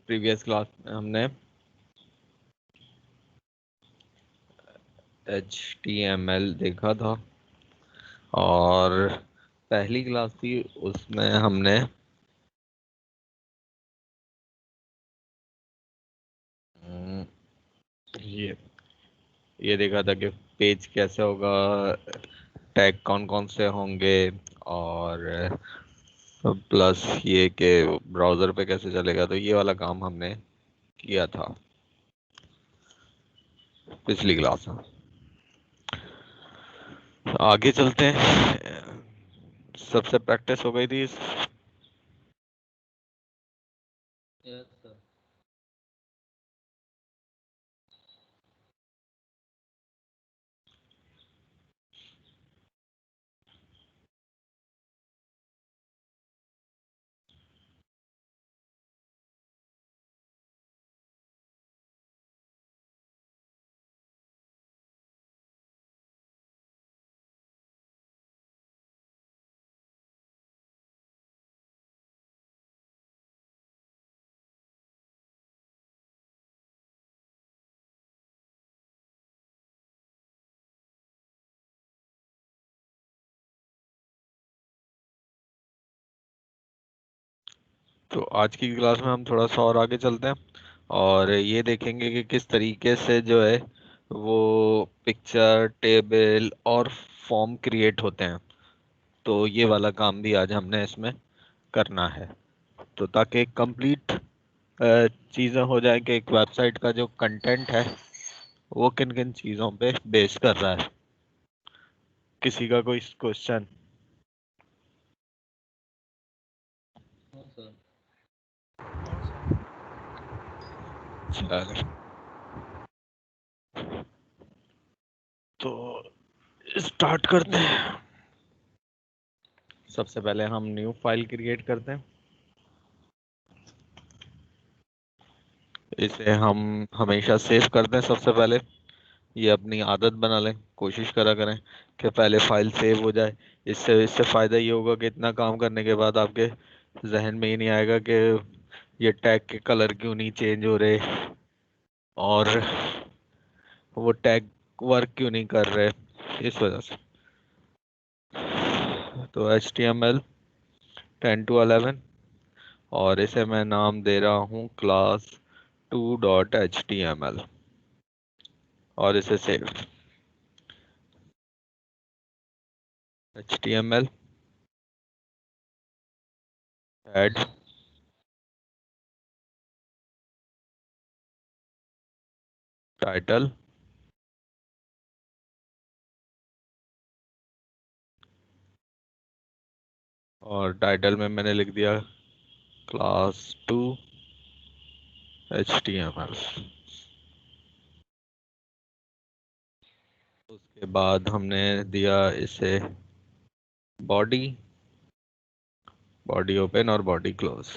Previous class में हमने HTML देखा था और पहली क्लास थी उसमें हमने ये देखा था कि पेज कैसे होगा, टैग कौन कौन से होंगे और प्लस ये कि ब्राउज़र पे कैसे चलेगा। तो ये वाला काम हमने किया था पिछली क्लास में। आगे चलते हैं। सबसे प्रैक्टिस हो गई थी यस सर। तो आज की क्लास में हम थोड़ा सा और आगे चलते हैं और ये देखेंगे कि किस तरीके से जो है वो पिक्चर टेबल और फॉर्म क्रिएट होते हैं। तो ये वाला काम भी आज हमने इसमें करना है, तो ताकि कंप्लीट चीज़ें हो जाए कि एक वेबसाइट का जो कंटेंट है वो किन किन चीज़ों पे बेस कर रहा है। किसी का कोई क्वेश्चन? हाँ सर। चलो तो स्टार्ट करते हैं। सबसे पहले हम न्यू फाइल क्रिएट करते हैं। इसे हम हमेशा सेव करते हैं। सबसे पहले ये अपनी आदत बना लें, कोशिश करा करें कि पहले फाइल सेव हो जाए। इससे इससे फ़ायदा ये होगा कि इतना काम करने के बाद आपके जहन में ही नहीं आएगा कि ये टैग के कलर क्यों नहीं चेंज हो रहे और वो टैग वर्क क्यों नहीं कर रहे, इस वजह से। तो HTML 10 to 11 और इसे मैं नाम दे रहा हूँ class2.html और इसे सेव। HTML add title और टाइटल में मैंने लिख दिया class2.html। उसके बाद हमने दिया इसे बॉडी, बॉडी ओपन और बॉडी क्लोज।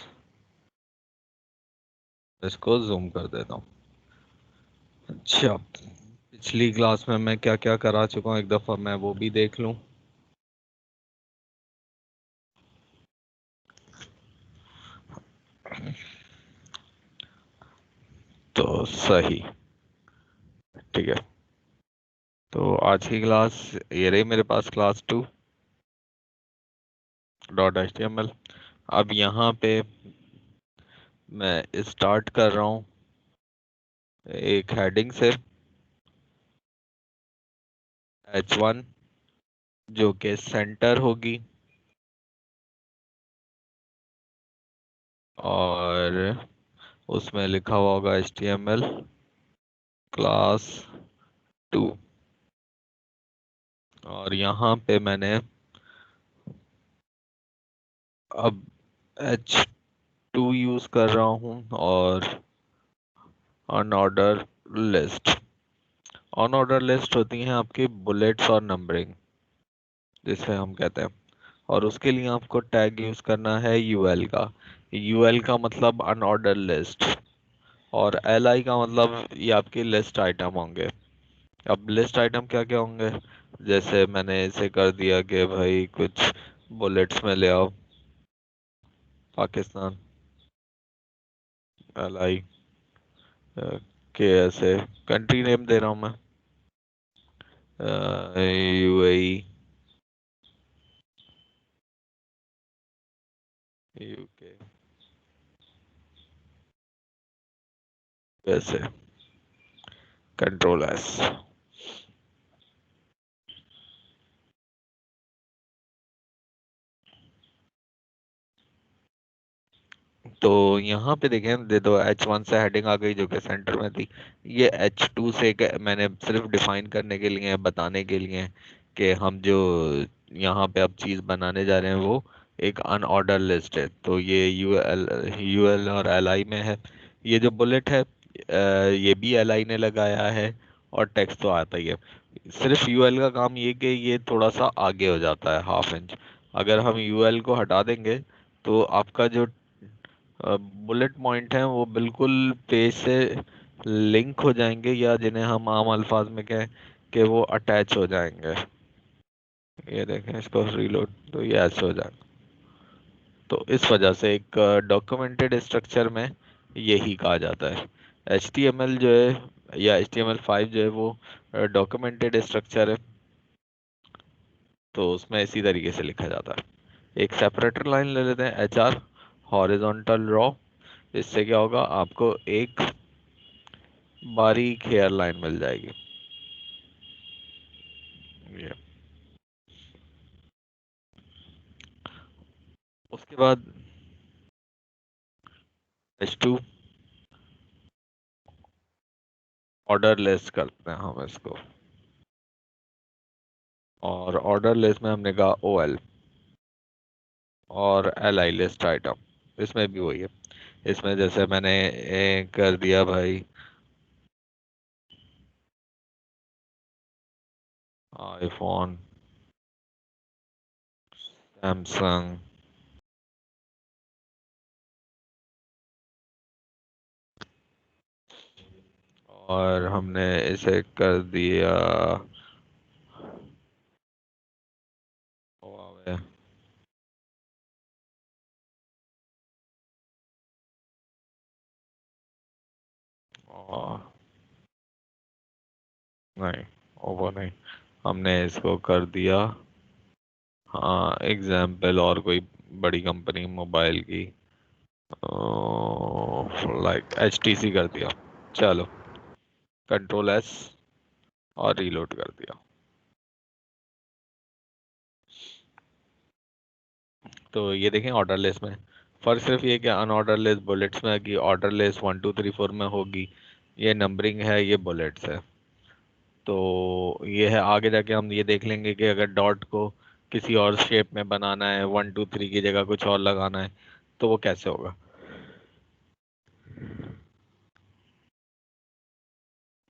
इसको जूम कर देता हूँ। अच्छा, पिछली क्लास में मैं क्या क्या करा चुका हूँ एक दफ़ा मैं वो भी देख लूँ। तो सही, ठीक है। तो आज की क्लास ये रही मेरे पास class2.html। अब यहाँ पे मैं स्टार्ट कर रहा हूँ एक हेडिंग से H1 जो कि सेंटर होगी और उसमें लिखा हुआ होगा HTML क्लास 2 और यहाँ पे मैंने अब H2 यूज कर रहा हूँ और अनऑर्डर लिस्ट। अनऑर्डर लिस्ट होती हैं आपकी बुलेट्स और नंबरिंग जिसे हम कहते हैं, और उसके लिए आपको टैग यूज करना है UL का। UL का मतलब अनऑर्डर लिस्ट और LI का मतलब ये आपकी लिस्ट आइटम होंगे। अब लिस्ट आइटम क्या क्या होंगे, जैसे मैंने इसे कर दिया कि भाई कुछ बुलेट्स में ले आओ पाकिस्तान, एल आई के एस ए, कंट्री नेम दे रहा हूँ मैं, यूएई, यूके, ऐसे, कंट्रोल एस। तो यहाँ पे देखें, दे दो H1 से हेडिंग आ गई जो कि सेंटर में थी। ये H2 से मैंने सिर्फ डिफाइन करने के लिए, बताने के लिए कि हम जो यहाँ पे अब चीज़ बनाने जा रहे हैं वो एक अनऑर्डर लिस्ट है। तो ये यूएल और एलआई में है। ये जो बुलेट है ये भी एलआई ने लगाया है, और टेक्स्ट तो आता ही है। सिर्फ यूएल का काम ये कि ये थोड़ा सा आगे हो जाता है, हाफ इंच। अगर हम यूएल को हटा देंगे तो आपका जो बुलेट पॉइंट हैं वो बिल्कुल पेज से लिंक हो जाएंगे, या जिन्हें हम आम अल्फाज में कहें कि वो अटैच हो जाएंगे। ये देखें, इसको रीलोड तो ये ऐसे हो जाएगा। तो इस वजह से एक डॉक्यूमेंटेड स्ट्रक्चर में यही कहा जाता है। HTML जो है या HTML5 जो है वो डॉक्यूमेंटेड स्ट्रक्चर है, तो उसमें इसी तरीके से लिखा जाता है। एक सेपरेटर लाइन ले लेते हैं, HR हॉरिजॉन्टल रॉ। इससे क्या होगा, आपको एक बारीक हेयर लाइन मिल जाएगी। ये उसके बाद H2 ऑर्डर लेस करते हैं हम इसको, और ऑर्डर लेस में हमने कहा OL, और LI लिस्ट आइटम, इसमें भी वही है। इसमें जैसे मैंने कर दिया भाई आईफोन, सैमसंग, और हमने इसे कर दिया Huawei, और नहीं, ओप्पो नहीं, हमने इसको कर दिया, हाँ एग्जाम्पल, और कोई बड़ी कंपनी मोबाइल की, लाइक HTC कर दिया। चलो, कंट्रोल एस और रीलोड कर दिया। तो ये देखें, ऑर्डर लिस्ट में फर्क सिर्फ ये कि अनऑर्डर लिस्ट बुलेट्स में कि ऑर्डर लिस्ट 1 2 3 4 में होगी। ये नंबरिंग है, ये बुलेट्स है। तो ये है, आगे जाके हम ये देख लेंगे कि अगर डॉट को किसी और शेप में बनाना है, 1 2 3 की जगह कुछ और लगाना है, तो वो कैसे होगा।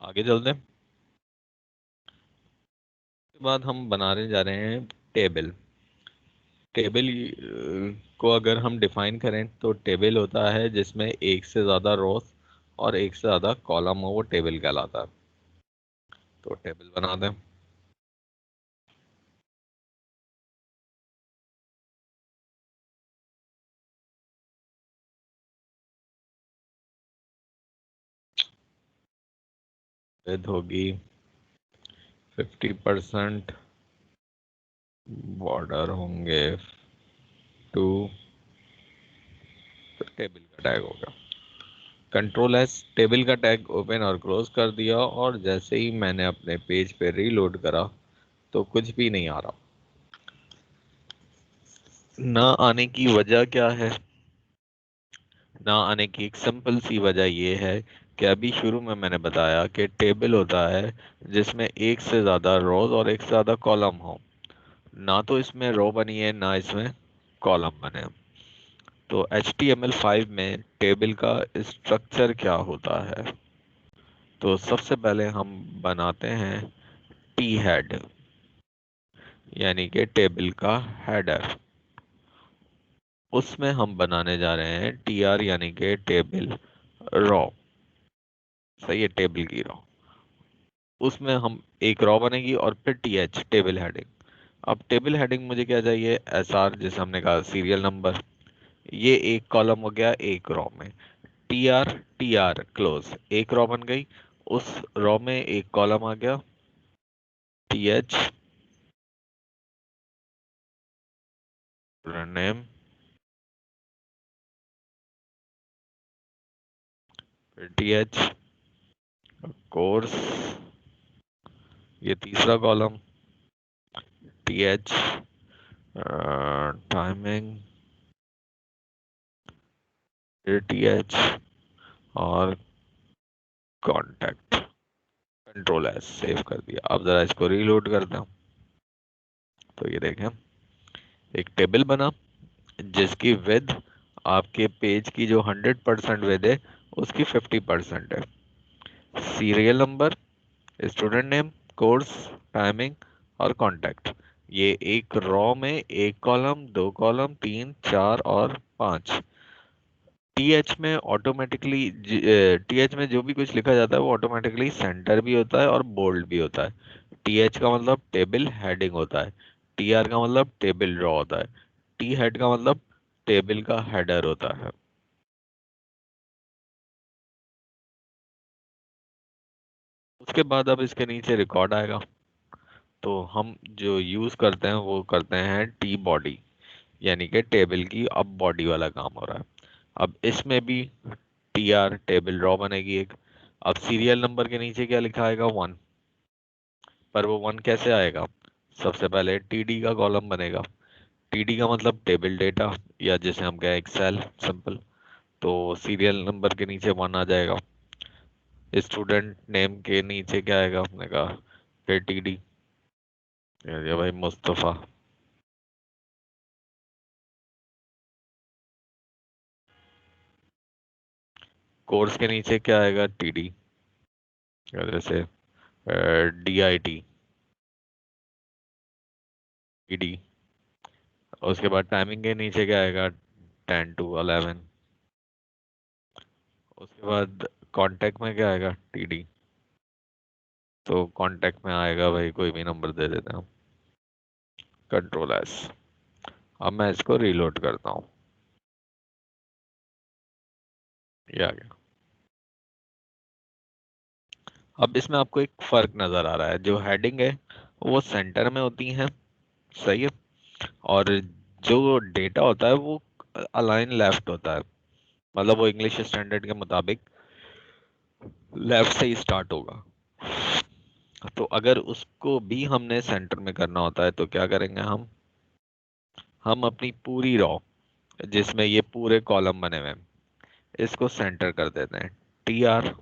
आगे चलते हैं। उसके बाद हम बनाने जा रहे हैं टेबल। टेबल को अगर हम डिफाइन करें तो टेबल होता है जिसमें एक से ज़्यादा रोज और एक से ज़्यादा कॉलम हो, वो टेबल कहलाता है। तो टेबल बना दें। विड्थ होगी 50%, बॉर्डर होंगे 2, तो टेबल का टैग होगा। कंट्रोल एस, टेबल का टैग ओपन और क्लोज कर दिया, और जैसे ही मैंने अपने पेज पे रीलोड करा तो कुछ भी नहीं आ रहा। ना आने की वजह क्या है? ना आने की एक सिंपल सी वजह ये है कि अभी शुरू में मैंने बताया कि टेबल होता है जिसमें एक से ज़्यादा रोज और एक से ज़्यादा कॉलम हो। ना तो इसमें रो बनी है, ना इसमें कॉलम बने। तो HTML5 में टेबल का स्ट्रक्चर क्या होता है? तो सबसे पहले हम बनाते हैं टी हेड, यानी कि टेबल का हेडर। उसमें हम बनाने जा रहे हैं TR, यानी कि टेबल रॉ। सही है, टेबल की रॉ। उसमें हम एक रॉ बनेगी, और फिर TH टेबल हेडिंग। अब टेबल हेडिंग मुझे क्या चाहिए, SR, जैसे हमने कहा सीरियल नंबर। ये एक कॉलम हो गया एक रॉ में। टी आर क्लोज, एक रो बन गई, उस रो में एक कॉलम आ गया, T H name, T H course, ये तीसरा column, T H timing, T H और कॉन्टैक्ट, कंट्रोल एस, सेव कर दिया। अब जरा इसको रीलोड करते हैं। तो ये देखें, एक टेबल बना जिसकी विद आपके पेज की जो 100% विद है उसकी 50% है। Serial number, student name, course, timing और कांटेक्ट, ये एक रो में एक कॉलम, दो कॉलम, तीन, चार और पांच। टीएच में ऑटोमेटिकली, टीएच में जो भी कुछ लिखा जाता है वो ऑटोमेटिकली सेंटर भी होता है और बोल्ड भी होता है। टीएच का मतलब टेबल हेडिंग होता है, टीआर का मतलब टेबल ड्रॉ होता है, टी हेड का मतलब टेबल का हेडर होता है। उसके बाद अब इसके नीचे रिकॉर्ड आएगा। तो हम जो यूज करते हैं वो करते हैं टी बॉडी, यानी कि टेबल की अब बॉडी वाला काम हो रहा है। अब इसमें भी टी आर टेबल रॉ बनेगी एक। अब सीरियल नंबर के नीचे क्या लिखा आएगा, 1। पर वो 1 कैसे आएगा, सबसे पहले टीडी का कॉलम बनेगा। टीडी का मतलब टेबल डेटा, या जैसे हम कहें एक्सेल, सिंपल। तो सीरियल नंबर के नीचे 1 आ जाएगा। स्टूडेंट नेम के नीचे क्या आएगा, हमने कहा फिर टीडी, ये भाई मुस्तफा। कोर्स के नीचे क्या आएगा, टीडी, जैसे डी आई टी, टीडी। उसके बाद टाइमिंग के नीचे क्या आएगा, 10 to 11। उसके बाद कांटेक्ट में क्या आएगा, टीडी। तो कांटेक्ट में आएगा भाई कोई भी नंबर दे देते हैं हम, कंट्रोल एस। अब मैं इसको रीलोड करता हूँ, ये आ गया। अब इसमें आपको एक फर्क नजर आ रहा है, जो हेडिंग है वो सेंटर में होती है, सही है, और जो डेटा होता है वो अलाइन लेफ्ट होता है, मतलब वो इंग्लिश स्टैंडर्ड के मुताबिक लेफ्ट से ही स्टार्ट होगा। तो अगर उसको भी हमने सेंटर में करना होता है तो क्या करेंगे हम अपनी पूरी रॉ जिसमें ये पूरे कॉलम बने हुए हैं इसको सेंटर कर देते हैं। टी आर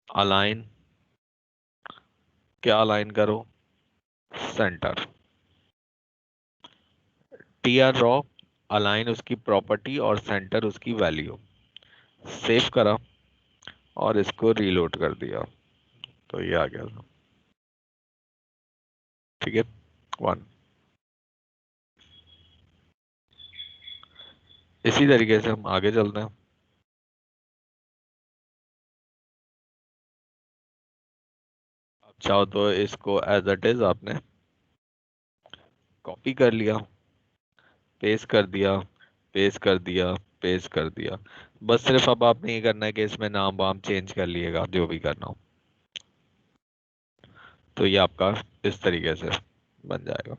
अलाइन, क्या अलाइन करो, centre. T R raw align उसकी प्रॉपर्टी और सेंटर उसकी वैल्यू। सेव करा और इसको रीलोड कर दिया, तो ये आ गया था, ठीक है, 1। इसी तरीके से हम आगे चलते हैं। अब चाहो तो इसको एज इट इज आपने कॉपी कर लिया, पेस्ट कर दिया, पेस्ट कर दिया, पेस्ट कर दिया। बस सिर्फ अब आपने ये करना है कि इसमें नाम वाम चेंज कर लिएगा, जो भी करना हो। तो ये आपका इस तरीके से बन जाएगा।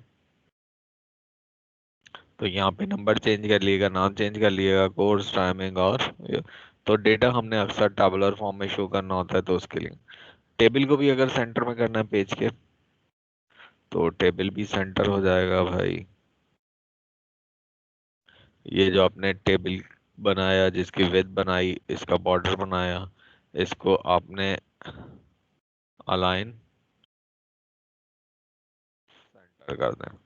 तो यहाँ पे नंबर चेंज कर लिएगा, नाम चेंज कर लिएगा, कोर्स, टाइमिंग और तो डेटा हमने अक्सर टैबुलर फॉर्म में शो करना होता है, तो उसके लिए टेबल को भी अगर सेंटर में करना है पेज के तो टेबल भी सेंटर हो जाएगा भाई। ये जो आपने टेबल बनाया, जिसकी विड्थ बनाई, इसका बॉर्डर बनाया, इसको आपने अलाइन सेंटर कर दें,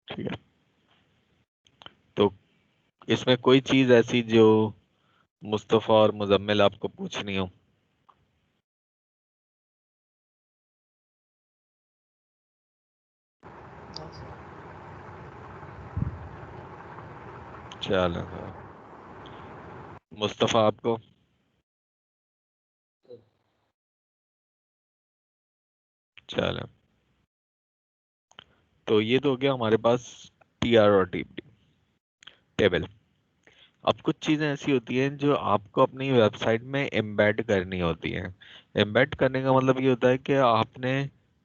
ठीक है। तो इसमें कोई चीज ऐसी जो मुस्तफा और मुजम्मिल आपको पूछनी हो? हाँ सर। चलो, मुस्तफा आपको? सर चलो, तो ये तो हो गया हमारे पास TR और TB, टेबल। अब कुछ चीजें ऐसी होती हैं जो आपको अपनी वेबसाइट में एम्बेड करनी होती हैं। एम्बेड करने का मतलब ये होता है कि आपने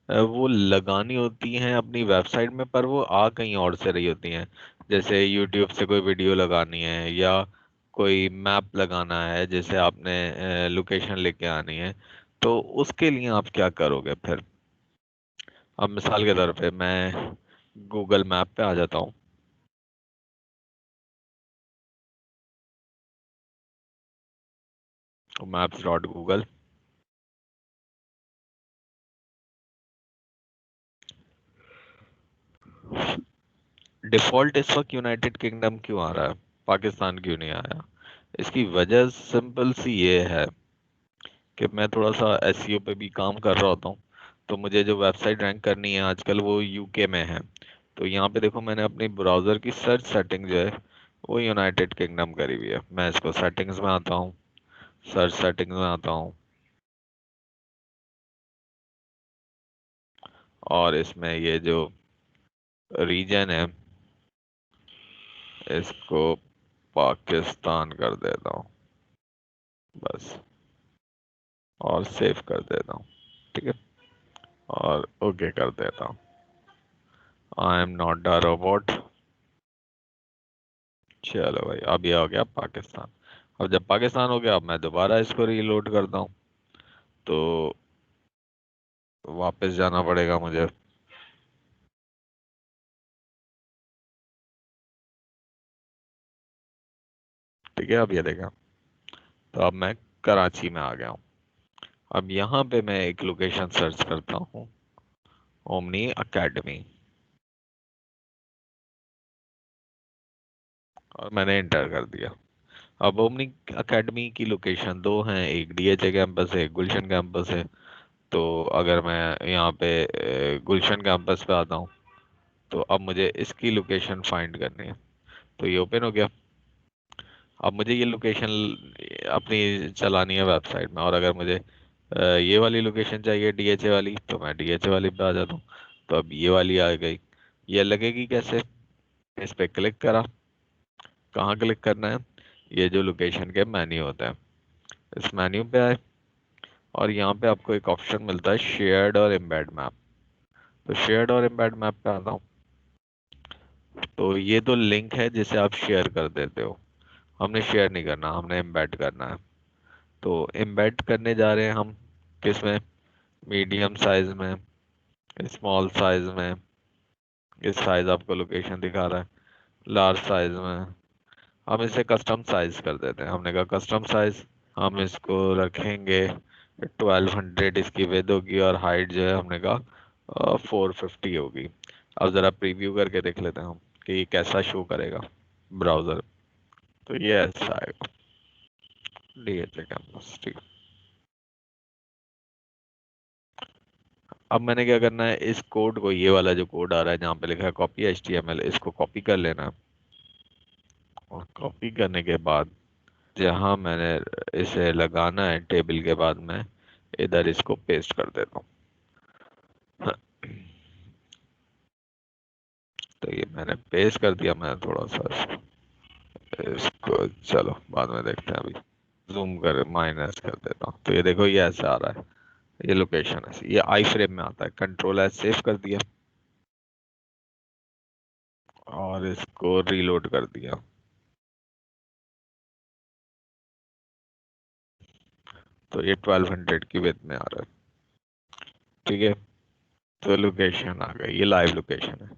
वो लगानी होती हैं अपनी वेबसाइट में, पर वो आ कहीं और से रही होती हैं। जैसे यूट्यूब से कोई वीडियो लगानी है, या कोई मैप लगाना है, जैसे आपने लोकेशन लेके आनी है। तो उसके लिए आप क्या करोगे फिर? अब मिसाल के तौर पे मैं गूगल मैप पे आ जाता हूँ। Maps dot Google. डिफॉल्ट इस वक्त यूनाइटेड किंगडम क्यों आ रहा है, पाकिस्तान क्यों नहीं आया? इसकी वजह सिंपल सी ये है कि मैं थोड़ा सा एसईओ पे भी काम कर रहा होता हूँ। तो मुझे जो वेबसाइट रैंक करनी है आजकल वो यूके में है। तो यहाँ पे देखो, मैंने अपनी ब्राउजर की सर्च सेटिंग जो है वो यूनाइटेड किंगडम करी हुई है। मैं इसको सेटिंग्स में आता हूँ, सर्च सेटिंग्स में आता हूँ, और इसमें ये जो रीजन है इसको पाकिस्तान कर देता हूँ बस, और सेव कर देता हूँ। ठीक है, और ओके कर देता हूँ। I am not a robot. चलो भाई, अब ये हो गया पाकिस्तान। अब जब पाकिस्तान हो गया, अब मैं दोबारा इसको रीलोड करता हूँ। तो वापस जाना पड़ेगा मुझे। ठीक है, अब ये देखा। तो अब मैं कराची में आ गया हूँ। अब यहाँ पे मैं एक लोकेशन सर्च करता हूँ, ओमनी अकेडमी, और मैंने इंटर कर दिया। अब ओमनी अकेडमी की लोकेशन दो हैं, एक डीएचए कैंपस है, एक गुलशन कैंपस है। तो अगर मैं यहाँ पे गुलशन कैंपस पे आता हूँ, तो अब मुझे इसकी लोकेशन फाइंड करनी है। तो ये ओपन हो गया। अब मुझे ये लोकेशन अपनी चलानी है वेबसाइट में, और अगर मुझे ये वाली लोकेशन चाहिए डीएचए वाली, तो मैं डीएचए वाली पे आ जाता हूँ। तो अब ये वाली आ गई। ये लगेगी कैसे? इस पे क्लिक करा। कहाँ क्लिक करना है? ये जो लोकेशन के मेन्यू होता है, इस मेन्यू पे आए, और यहाँ पे आपको एक ऑप्शन मिलता है शेयर्ड और एम्बेड मैप। तो शेयर्ड और एम्बेड मैप पे आता हूँ। तो ये तो लिंक है जिसे आप शेयर कर देते हो। हमने शेयर नहीं करना, हमने एम्बेड करना है। तो एम्बेड करने जा रहे हैं हम किस में? मीडियम साइज में, स्मॉल साइज में, इस साइज आपको लोकेशन दिखा रहा है, लार्ज साइज में। हम इसे कस्टम साइज कर देते हैं। हमने कहा कस्टम साइज, हम इसको रखेंगे 1200। इसकी विड्थ होगी, और हाइट जो है हमने कहा 450 होगी। अब जरा प्रीव्यू करके देख लेते हैं हम कि ये कैसा शो करेगा ब्राउजर। तो ये ऐसा आएगा, डीएचए कैंपस। ठीक। अब मैंने क्या करना है, इस कोड को, ये वाला जो कोड आ रहा है जहाँ पे लिखा है कॉपी एचटीएमएल, इसको कॉपी कर लेना है। और कॉपी करने के बाद जहाँ मैंने इसे लगाना है टेबल के बाद, मैं इधर इसको पेस्ट कर देता हूँ। तो ये मैंने पेस्ट कर दिया। मैं थोड़ा सा इसको चलो बाद में देखते हैं, अभी जूम कर माइनस कर देता हूँ। तो ये देखो, ये ऐसे आ रहा है। ये लोकेशन है, ये आई फ्रेम में आता है। कंट्रोल एस सेव कर दिया, और इसको रीलोड कर दिया। तो ये 1200 की विड्थ में आ रहा है। ठीक है, तो लोकेशन आ गई, ये लाइव लोकेशन है।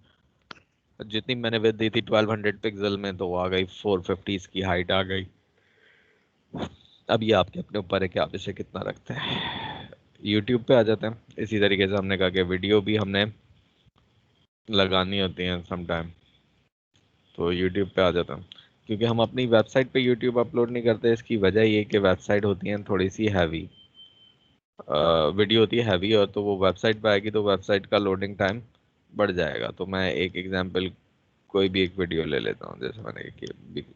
जितनी मैंने विड्थ दी थी 1200 पिक्सल में, तो वो आ गई 450। इसकी हाइट आ गई। अब ये आपके अपने ऊपर है कि आप इसे कितना रखते हैं। यूट्यूब पे आ जाते हैं। इसी तरीके से हमने कहा कि वीडियो भी हमने लगानी होती है सम टाइम। तो यूट्यूब पे आ जाता हूँ। क्योंकि हम अपनी वेबसाइट पे यूट्यूब अपलोड नहीं करते, इसकी वजह ये कि वेबसाइट होती है थोड़ी सी हैवी, वीडियो होती है हैवी, और तो वो वेबसाइट पे आएगी तो वेबसाइट का लोडिंग टाइम बढ़ जाएगा। तो मैं एक एग्जांपल, कोई भी एक वीडियो ले लेता हूँ, जैसे मैंने एक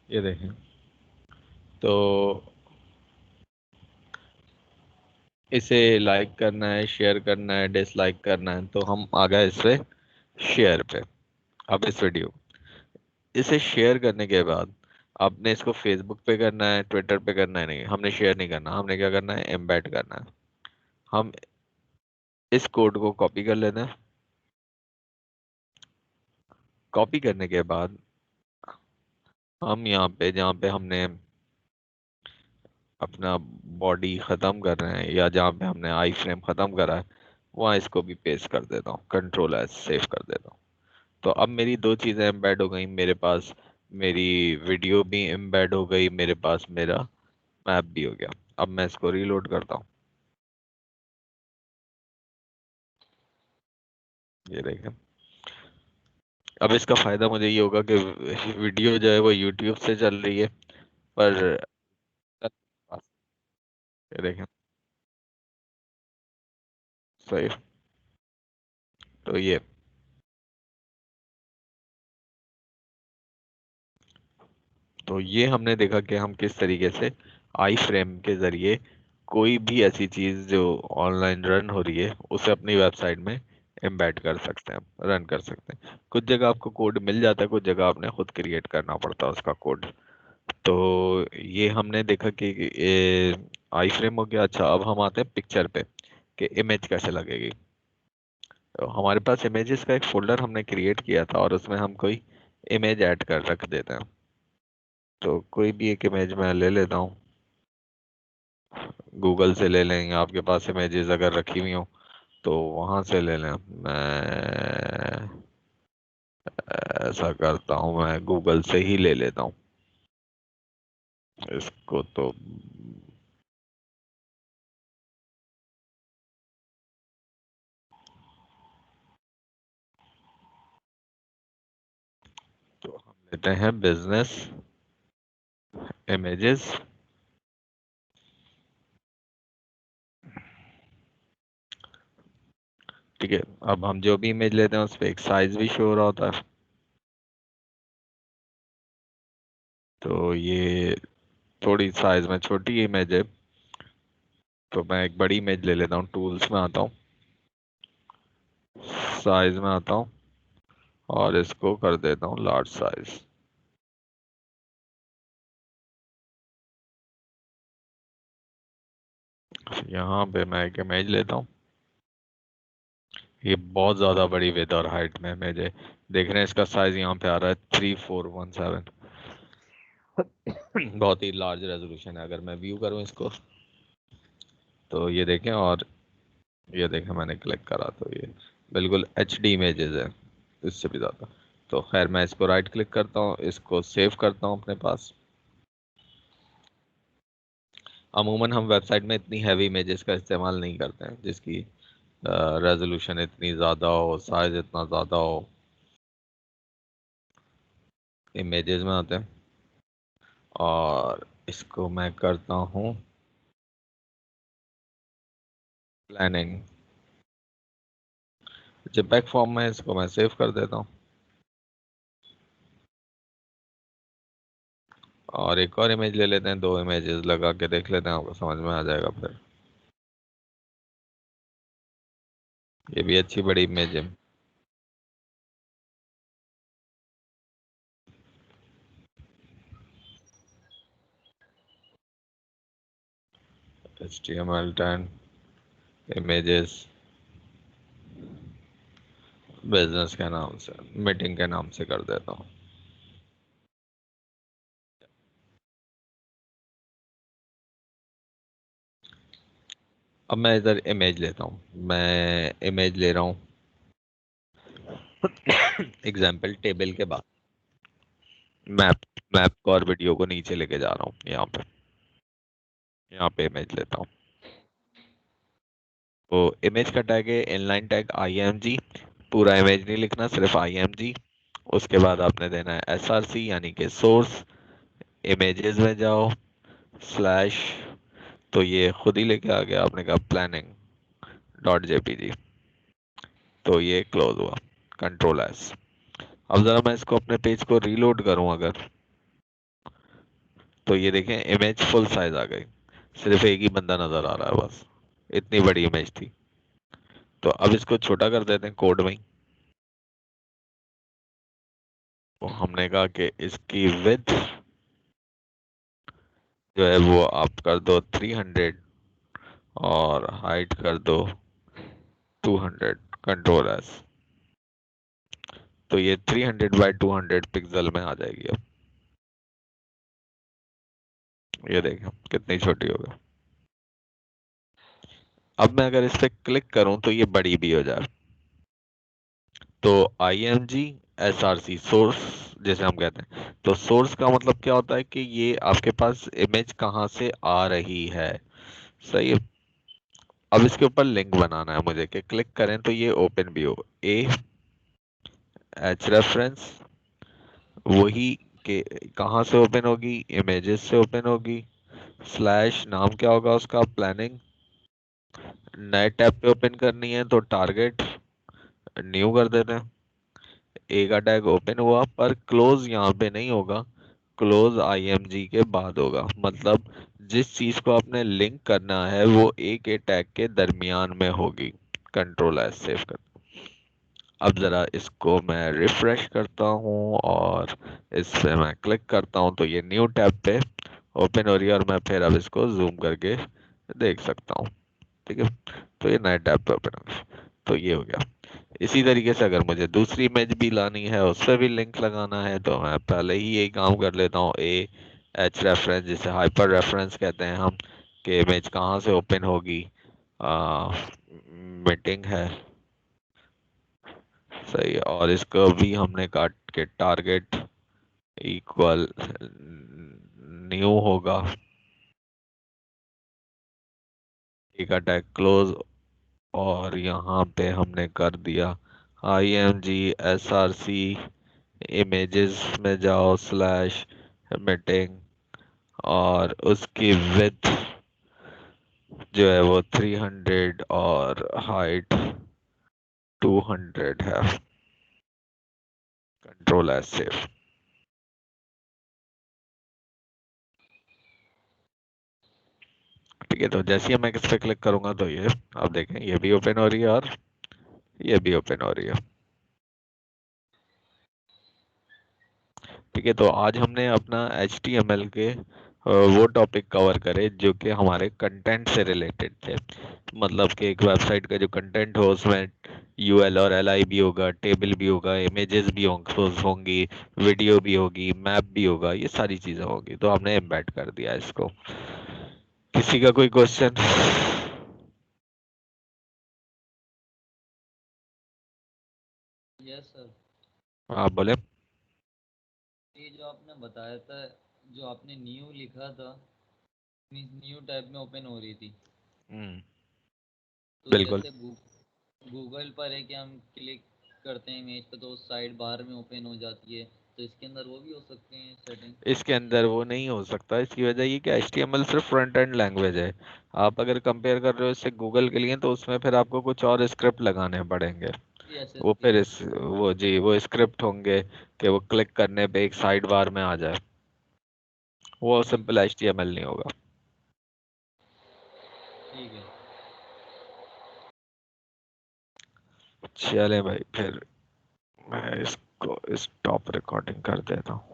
ये देखें, तो इसे लाइक करना है, शेयर करना है, डिसलाइक करना है, तो हम आ गए इस पे शेयर पे। अब इस वीडियो, इसे शेयर करने के बाद आपने इसको फेसबुक पे करना है, ट्विटर पे करना है, नहीं, हमने शेयर नहीं करना, हमने क्या करना है, एम्बेड करना है। हम इस कोड को कॉपी कर लेते हैं। कॉपी करने के बाद हम यहाँ पे, जहाँ पे हमने अपना बॉडी खत्म कर रहे हैं या जहाँ पे हमने आई फ्रेम खत्म करा है, वहाँ इसको भी पेस्ट कर देता हूँ, कंट्रोल एस सेव कर देता हूँ। तो अब मेरी दो चीज़ें एम्बेड हो गई मेरे पास, मेरी वीडियो भी एम्बेड हो गई मेरे पास, मेरा मैप भी हो गया। अब मैं इसको रीलोड करता हूँ, ये देखें। अब इसका फायदा मुझे ये होगा कि वीडियो जो है वो यूट्यूब से चल रही है, पर ये देखें, सही। तो ये हमने देखा कि हम किस तरीके से आई फ्रेम के जरिए कोई भी ऐसी चीज जो ऑनलाइन रन हो रही है उसे अपनी वेबसाइट में एम्बेड कर सकते हैं, रन कर सकते हैं। कुछ जगह आपको कोड मिल जाता है, कुछ जगह आपने खुद क्रिएट करना पड़ता है उसका कोड। तो ये हमने देखा कि आई फ्रेम हो गया। अच्छा, अब हम आते हैं पिक्चर पे कि इमेज कैसे लगेगी। तो हमारे पास इमेजेस का एक फोल्डर हमने क्रिएट किया था और उसमें हम कोई इमेज ऐड कर रख देते हैं। तो कोई भी एक इमेज मैं ले लेता हूँ, गूगल से ले लेंगे, आपके पास इमेजेस अगर रखी हुई हो तो वहां से ले लें। मैं ऐसा करता हूँ, मैं गूगल से ही ले लेता हूँ इसको। तो हम लेते हैं बिजनेस इमेजेस। ठीक है, अब हम जो भी इमेज लेते हैं उस पर एक साइज भी शो हो रहा होता है। तो ये थोड़ी साइज में छोटी इमेज है, तो मैं एक बड़ी इमेज ले लेता हूँ, टूल्स में आता हूँ, साइज में आता हूँ और इसको कर देता हूँ लार्ज साइज। यहाँ पे मैं एक इमेज लेता हूँ, ये बहुत ज़्यादा बड़ी विड्थ और हाइट में इमेज है। देख रहे हैं इसका साइज यहाँ पे आ रहा है 3417। बहुत ही लार्ज रेजोल्यूशन है। अगर मैं व्यू करूँ इसको तो ये देखें, और ये देखें मैंने क्लिक करा तो ये बिल्कुल HD इमेजेस है, इससे भी ज़्यादा। तो खैर मैं इसको राइट क्लिक करता हूँ, इसको सेव करता हूँ अपने पास। अमूमन हम वेबसाइट में इतनी हैवी इमेजेस का इस्तेमाल नहीं करते हैं जिसकी रेजोल्यूशन इतनी ज़्यादा हो, साइज इतना ज़्यादा हो। इमेजेस में आते हैं और इसको मैं करता हूँ प्लानिंग, JPEG फॉर्म में इसको मैं सेव कर देता हूँ। और एक और इमेज ले लेते हैं, दो इमेजेस लगा के देख लेते हैं, आपको समझ में आ जाएगा फिर। ये भी अच्छी बड़ी इमेज है। HTML10 इमेजेस बिजनेस के नाम से, मीटिंग के नाम से कर देता हूँ। अब मैं इधर इमेज लेता हूँ, मैं इमेज ले रहा हूँ एग्जाम्पल टेबल के बाद मैप, मैप को और वीडियो को नीचे लेके जा रहा हूँ। यहाँ पे इमेज लेता हूँ। तो इमेज का टैग है इनलाइन टैग IMG। पूरा इमेज नहीं लिखना, सिर्फ IMG। उसके बाद आपने देना है SRC यानी कि सोर्स। इमेजेस में जाओ, स्लैश, तो ये खुद ही लेके आ गया, आपने कहा planning.jpg, तो ये क्लोज हुआ, कंट्रोल एस। अब जरा मैं इसको अपने पेज को रीलोड करूं अगर, तो ये देखें इमेज फुल साइज आ गई, सिर्फ एक ही बंदा नजर आ रहा है बस, इतनी बड़ी इमेज थी। तो अब इसको छोटा कर देते हैं कोड में ही। तो हमने कहा कि इसकी विड्थ जो है वो आप कर दो 300 और हाइट कर दो 200, कंट्रोल एस। तो ये 300 बाई 200 पिक्सल में आ जाएगी। अब ये देखें कितनी छोटी हो गई। अब मैं अगर इस पे क्लिक करूं तो ये बड़ी भी हो जाए। तो IMG SRC सोर्स जैसे हम कहते हैं, तो सोर्स का मतलब क्या होता है कि ये आपके पास इमेज कहाँ से आ रही है। सही है। अब इसके ऊपर लिंक बनाना है मुझे कि क्लिक करें तो ये ओपन भी हो। ए एच रेफरेंस वही के कहाँ से ओपन होगी, इमेजेस से ओपन होगी। स्लैश नाम क्या होगा उसका, प्लानिंग। नए टैब पे ओपन करनी है तो टारगेट न्यू कर देते हैं। ए का टैग ओपन हुआ पर क्लोज यहाँ पे नहीं होगा, क्लोज IMG के बाद होगा। मतलब जिस चीज को आपने लिंक करना है वो ए के टैग के दरमियान में होगी। कंट्रोल एस सेव कर। अब जरा इसको मैं रिफ्रेश करता हूँ और इस पे मैं क्लिक करता हूँ तो ये न्यू टैब पे ओपन हो रही है और मैं फिर अब इसको जूम करके देख सकता हूँ। ठीक है, तो ये नए टैब पे ओपन हो गया। तो ये हो गया। इसी तरीके से अगर मुझे दूसरी इमेज भी लानी है, उस पर भी लिंक लगाना है, तो मैं पहले ही यही काम कर लेता हूँ। ए एच रेफरेंस जिसे हाइपर रेफरेंस कहते हैं हम, कि इमेज कहाँ से ओपन होगी। मीटिंग है, सही है। और इसको भी हमने काट के टारगेट इक्वल न्यू होगा। एक अटैक क्लोज और यहाँ पे हमने कर दिया IMG SRC इमेजेस में जाओ स्लैश मीटिंग और उसकी विड्थ जो है वो 300 और हाइट 200 है। Control S save. ठीक है, तो जैसे ही मैं इस पे क्लिक करूंगा तो ये आप देखें ये भी ओपन हो रही है और ये भी ओपन हो रही है। ठीक है, तो आज हमने अपना HTML के वो टॉपिक कवर करे जो कि हमारे कंटेंट से रिलेटेड थे। मतलब कि एक वेबसाइट का जो कंटेंट हो उसमें UL और LI भी होगा, टेबल भी होगा, इमेजेस भी होंगी, वीडियो भी होगी, मैप भी होगा, ये सारी चीजें होगी। तो हमने एम्बेड कर दिया इसको। किसी का कोई क्वेश्चन? Yes sir. आप बोले। ये जो आपने बताया था, जो आपने न्यू लिखा था, न्यू टैब में ओपन हो रही थी, हम्म। तो बिल्कुल। जैसे गूगल पर है कि हम क्लिक करते हैं इमेज पे तो उस साइड बार में ओपन हो जाती है, तो इसके अंदर वो भी हो सकते हैं सेटिंग। इसके अंदर वो नहीं हो सकता, इसकी वजह ये कि HTML सिर्फ फ्रंट एंड लैंग्वेज है। आप अगर कंपेयर कर रहे हो इससे गूगल के लिए, तो उसमें फिर आपको कुछ और स्क्रिप्ट लगाने पड़ेंगे। वो CSS फिर के। इस वो जी वो स्क्रिप्ट होंगे कि वो क्लिक करने पे एक साइड बार में आ जाए। वो ठीक सिंपल HTML नहीं होगा। ठीक है। चले भाई, फिर मैं इसको स्टॉप रिकॉर्डिंग कर देता हूँ।